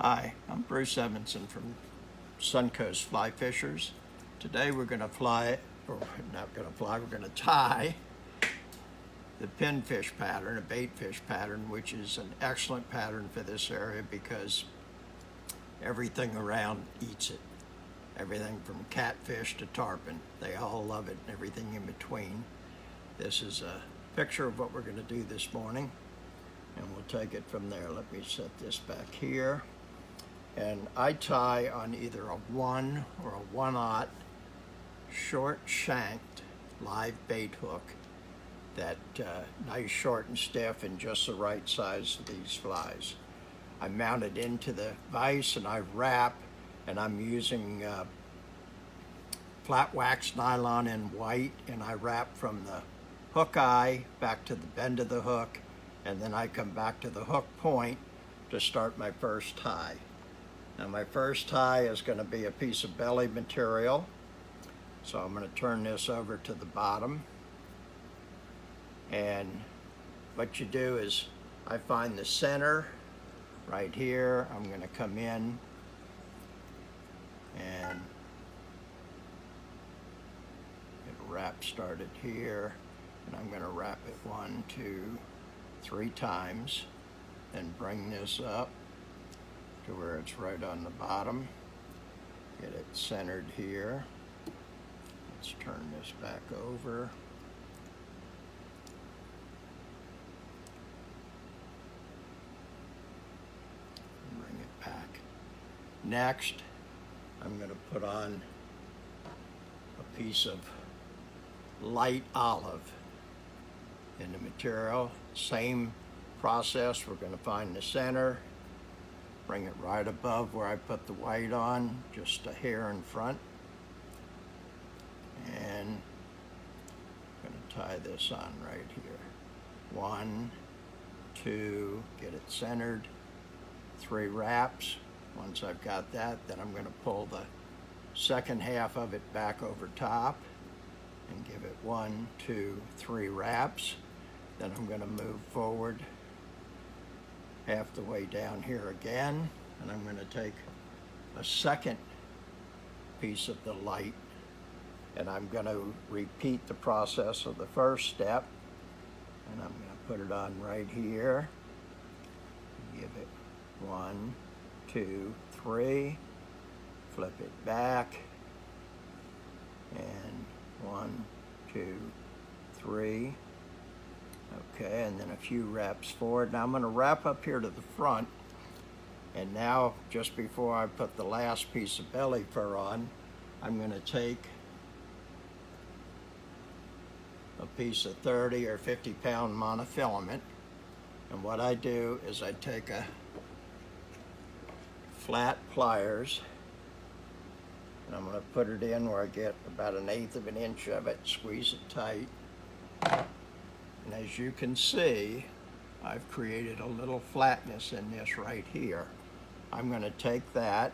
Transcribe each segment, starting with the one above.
Hi, I'm Bruce Evanson from Suncoast Fly Fishers. Today we're going to fly, or not going to fly, we're going to tie the pinfish pattern, a baitfish pattern, which is an excellent pattern for this area because everything around eats it. Everything from catfish to tarpon, they all love it, and everything in between. This is a picture of what we're going to do this morning, and we'll take it from there. Let me set this back here. And I tie on either a 1 or a 1/0 short shanked live bait hook that nice, short and stiff, and just the right size for these flies. I mount it into the vise and I wrap, and I'm using flat wax nylon in white, and I wrap from the hook eye back to the bend of the hook, and then I come back to the hook point to start my first tie. Now my first tie is going to be a piece of belly material, so I'm going to turn this over to the bottom, and what you do is I find the center right here. I'm going to come in and get a wrap started here, and I'm going to wrap it 1, 2, 3 times, then bring this up to where it's right on the bottom. Get it centered here. Let's turn this back over. And bring it back. Next, I'm going to put on a piece of light olive in the material. Same process. We're going to find the center, bring it right above where I put the white on, just a hair in front. And I'm going to tie this on right here. 1, 2, get it centered, 3 wraps. Once I've got that, then I'm going to pull the second half of it back over top and give it 1, 2, 3 wraps. Then I'm going to move forward half the way down here again, and I'm going to take a second piece of the light, and I'm going to repeat the process of the first step, and I'm going to put it on right here. Give it 1, 2, 3, flip it back, and 1, 2, 3. Okay, and then a few wraps forward. Now I'm going to wrap up here to the front, and now just before I put the last piece of belly fur on, I'm going to take a piece of 30 or 50 pound monofilament, and what I do is I take a flat pliers, and I'm going to put it in where I get about 1/8 of an inch of it, squeeze it tight. And as you can see, I've created a little flatness in this right here. I'm going to take that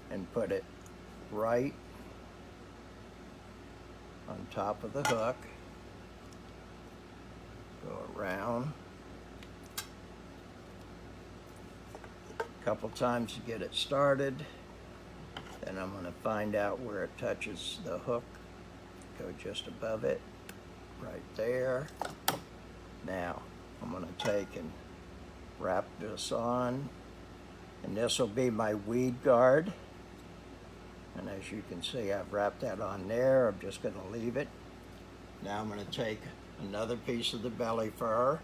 and put it right on top of the hook, go around a couple times to get it started. Then I'm going to find out where it touches the hook, go just above it, right there. Now I'm going to take and wrap this on, and this will be my weed guard, and as you can see, I've wrapped that on there. I'm just going to leave it. Now I'm going to take another piece of the belly fur,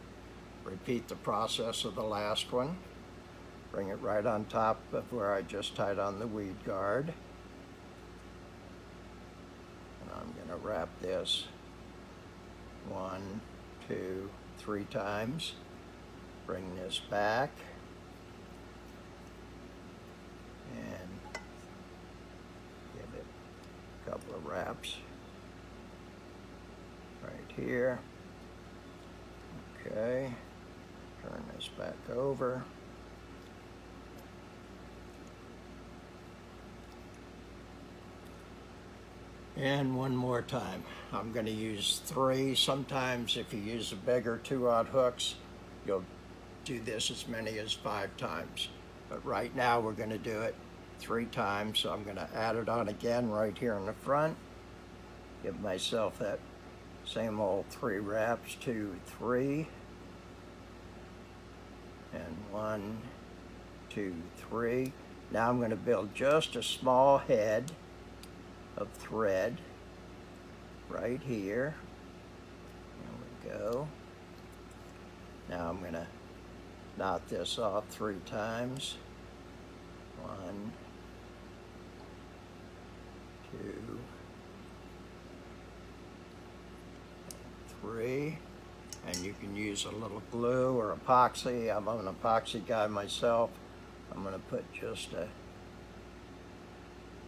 repeat the process of the last one, bring it right on top of where I just tied on the weed guard, and I'm going to wrap this 1, 2, 3 times, bring this back, and give it a couple of wraps right here. Okay, turn this back over. And one more time. I'm going to use 3. Sometimes if you use the bigger 2/0 hooks, you'll do this as many as 5 times. But right now we're going to do it 3 times, so I'm going to add it on again right here in the front. Give myself that same old 3 wraps, 2, 3, and 1, 2, 3. Now I'm going to build just a small head of thread right here. There we go. Now I'm going to knot this off 3 times. 1, 2, 3. And you can use a little glue or epoxy. I'm an epoxy guy myself. I'm going to put just a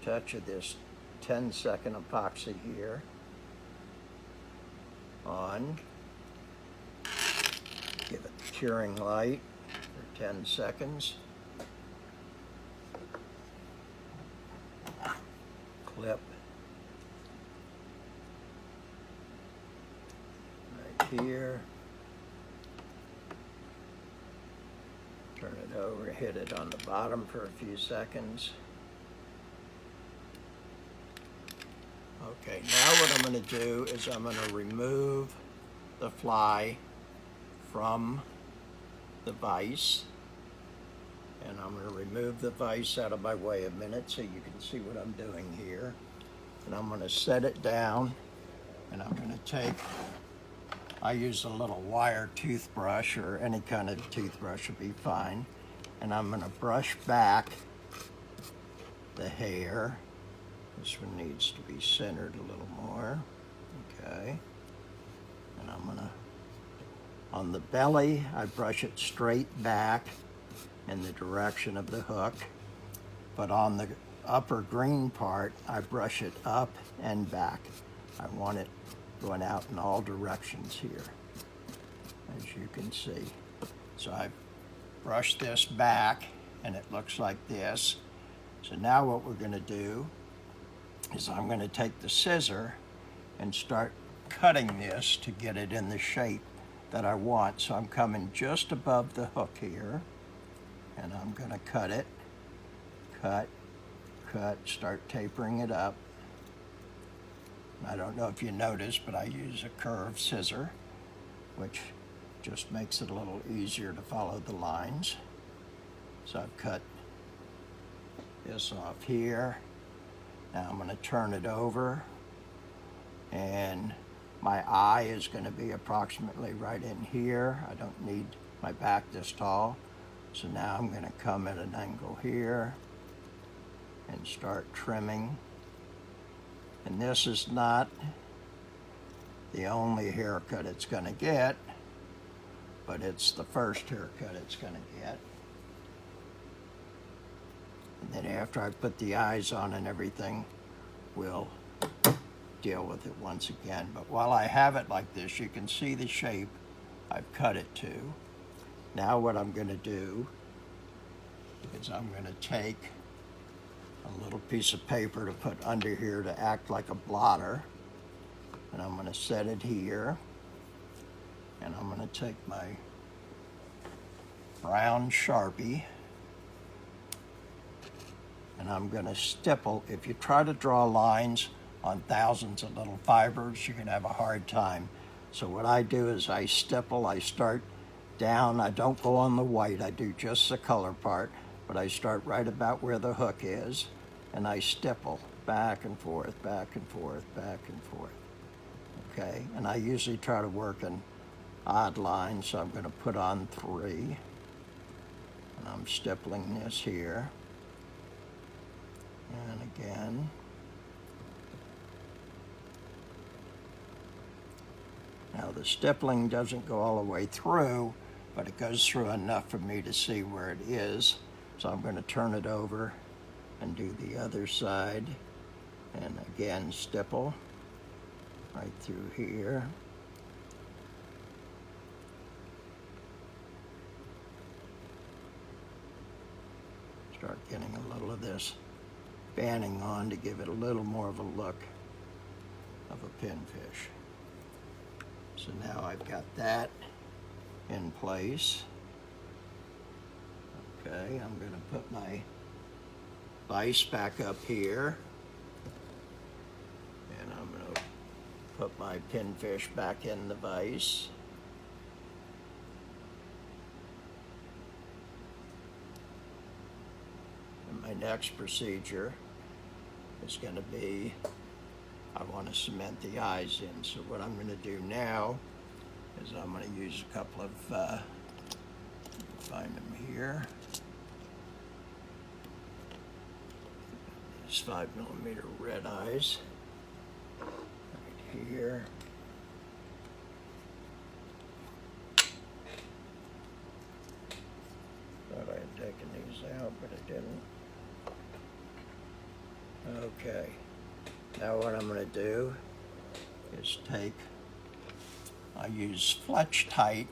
touch of this 10-second epoxy here on. Give it the curing light for 10 seconds. Clip right here. Turn it over, hit it on the bottom for a few seconds. Okay, now what I'm going to do is I'm going to remove the fly from the vise. And I'm going to remove the vise out of my way a minute so you can see what I'm doing here. And I'm going to set it down, and I'm going to take, I use a little wire toothbrush, or any kind of toothbrush would be fine. And I'm going to brush back the hair. This one needs to be centered a little more. Okay. And I'm going to, on the belly, I brush it straight back in the direction of the hook, but on the upper green part, I brush it up and back. I want it going out in all directions here, as you can see. So I brush this back, and it looks like this. So now what we're going to do is I'm going to take the scissor and start cutting this to get it in the shape that I want. So I'm coming just above the hook here, and I'm going to cut it, cut, start tapering it up. I don't know if you noticed, but I use a curved scissor, which just makes it a little easier to follow the lines. So I've cut this off here. Now I'm going to turn it over, and my eye is going to be approximately right in here. I don't need my back this tall. So now I'm going to come at an angle here and start trimming. And this is not the only haircut it's going to get, but it's the first haircut it's going to get. And then after I put the eyes on and everything, we'll deal with it once again. But while I have it like this, you can see the shape I've cut it to. Now what I'm going to do is I'm going to take a little piece of paper to put under here to act like a blotter, and I'm going to set it here, and I'm going to take my brown Sharpie, and I'm going to stipple. If you try to draw lines on thousands of little fibers, you're going to have a hard time. So what I do is I stipple. I start down. I don't go on the white. I do just the color part, but I start right about where the hook is, and I stipple back and forth, back and forth, back and forth. Okay, and I usually try to work in odd lines, so I'm going to put on 3, and I'm stippling this here, and again. Now the stippling doesn't go all the way through, but it goes through enough for me to see where it is. So I'm going to turn it over and do the other side, and again stipple right through here. Start getting a little of this banding on to give it a little more of a look of a pinfish. So now I've got that in place. Okay, I'm going to put my vise back up here, and I'm going to put my pinfish back in the vise. And my next procedure is going to be, I want to cement the eyes in. So what I'm going to do now is I'm going to use a couple of, find them here. These 5mm red eyes right here. Thought I had taken these out, but I didn't. Okay. Now what I'm going to do is I use Fletch-Tite,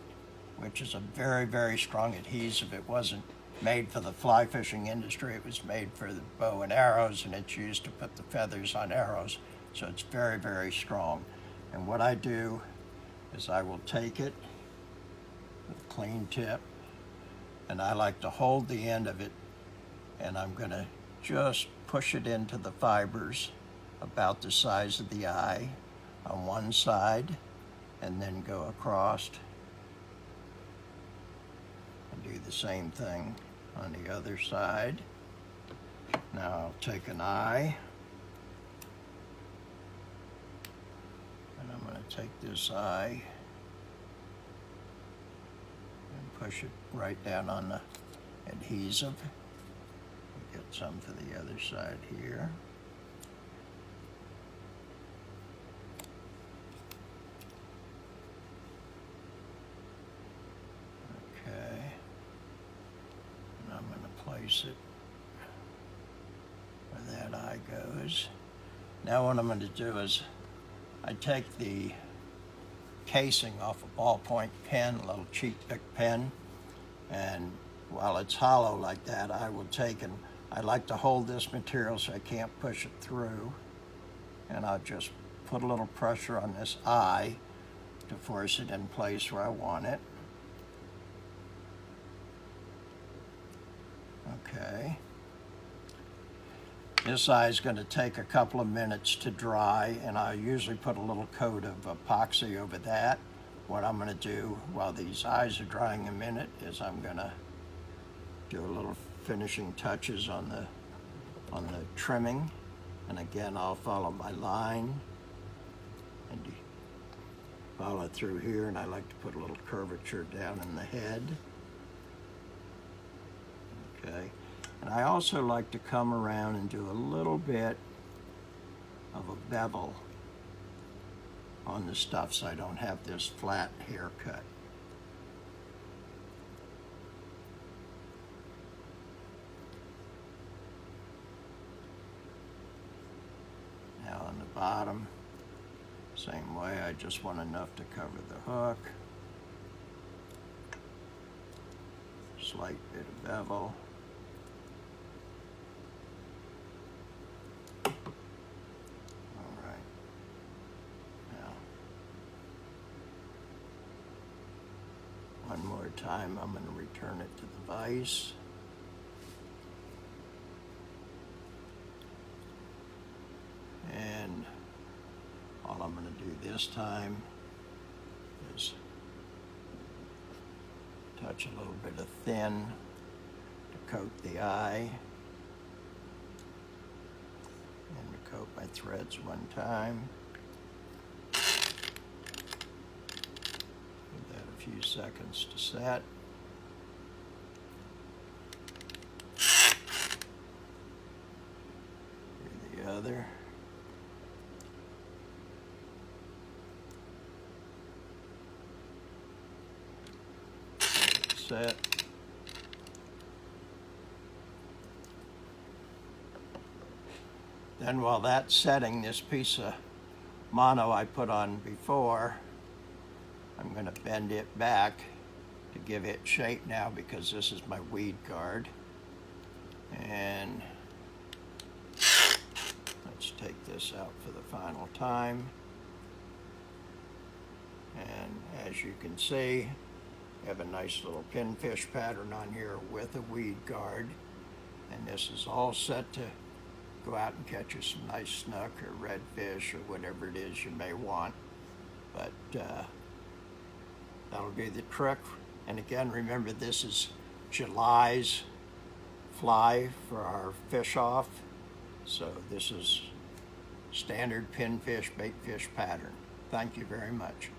which is a very, very strong adhesive. It wasn't made for the fly fishing industry. It was made for the bow and arrows, and it's used to put the feathers on arrows. So it's very, very strong. And what I do is I will take it with a clean tip, and I like to hold the end of it, and I'm going to just push it into the fibers about the size of the eye on one side, and then go across and do the same thing on the other side. Now I'll take an eye, and I'm going to take this eye and push it right down on the adhesive. Get some for the other side here. Okay. And I'm going to place it where that eye goes. Now what I'm going to do is I take the casing off a ballpoint pen, a little cheap pick pen, and while it's hollow like that, I will take and I like to hold this material so I can't push it through, and I'll just put a little pressure on this eye to force it in place where I want it. Okay. This eye is going to take a couple of minutes to dry, and I usually put a little coat of epoxy over that. What I'm going to do while these eyes are drying a minute is I'm going to do a little finishing touches on the trimming, and again I'll follow my line and follow through here, and I like to put a little curvature down in the head. Okay, and I also like to come around and do a little bit of a bevel on the stuff so I don't have this flat haircut. Now on the bottom, same way, I just want enough to cover the hook. Slight bit of bevel. All right. Now, one more time, I'm going to return it to the vise. And all I'm going to do this time is touch a little bit of thin to coat the eye, and to coat my threads one time. Give that a few seconds to set. Do the other. Set. Then while that's setting, this piece of mono I put on before, I'm going to bend it back to give it shape now, because this is my weed guard. And let's take this out for the final time. And as you can see, have a nice little pinfish pattern on here with a weed guard. And this is all set to go out and catch you some nice snook or redfish or whatever it is you may want. But that'll do the trick. And again, remember, this is July's fly for our fish off. So this is standard pinfish, baitfish pattern. Thank you very much.